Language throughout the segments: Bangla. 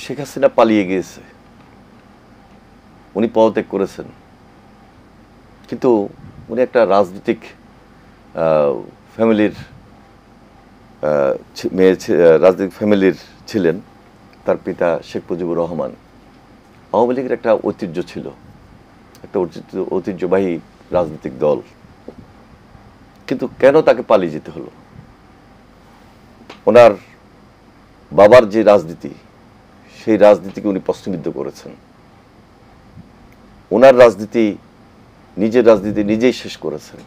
শেখ হাসিনা পালিয়ে গিয়েছে, উনি পদত্যাগ করেছেন, কিন্তু উনি একটা রাজনৈতিক ফ্যামিলির রাজনৈতিক ফ্যামিলির ছিলেন। তার পিতা শেখ মুজিবুর রহমান। আওয়ামী লীগের একটা ঐতিহ্য ছিল, একটা ঐতিহ্যবাহী রাজনৈতিক দল। কিন্তু কেন তাকে পালিয়ে যেতে হলো? ওনার বাবার যে রাজনীতি, সেই রাজনীতিকে উনি প্রশ্নবিদ্ধ করেছেন। ওনার রাজনীতি, নিজের রাজনীতি নিজেই শেষ করেছেন।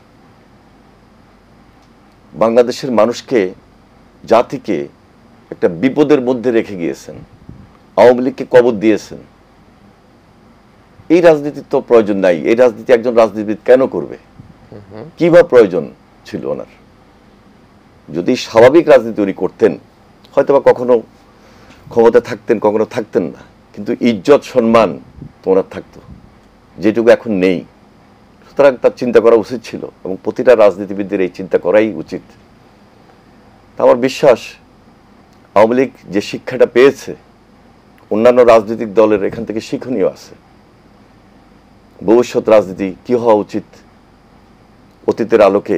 বাংলাদেশের মানুষকে, জাতিকে একটা বিপদের মধ্যে রেখে গিয়েছেন। আওয়ামী লীগকে কবর দিয়েছেন। এই রাজনীতির তো প্রয়োজন নাই। এই রাজনীতি একজন রাজনীতিবিদ কেন করবে? কিভাবে প্রয়োজন ছিল ওনার? যদি স্বাভাবিক রাজনীতি উনি করতেন, হয়তোবা কখনো ক্ষমতা থাকতেন, কখনো থাকতেন না, কিন্তু ইজ্জত সম্মান তো ওনার থাকতো, যেটুকু এখন নেই। সুতরাং তার চিন্তা করা উচিত ছিল, এবং প্রতিটা রাজনীতিবিদদের এই চিন্তা করাই উচিত। আমার বিশ্বাস আওয়ামী লীগ যে শিক্ষাটা পেয়েছে, অন্যান্য রাজনৈতিক দলের এখান থেকে শিক্ষণীয় আছে। ভবিষ্যৎ রাজনীতি কি হওয়া উচিত, অতীতের আলোকে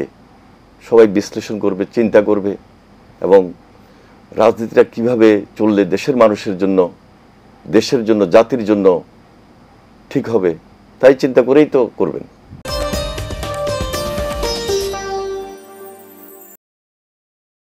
সবাই বিশ্লেষণ করবে, চিন্তা করবে, এবং রাজনীতিটা কিভাবে চললে দেশের মানুষের জন্য, দেশের জন্য, জাতির জন্য ঠিক হবে, তাই চিন্তা করেই তো করবেন।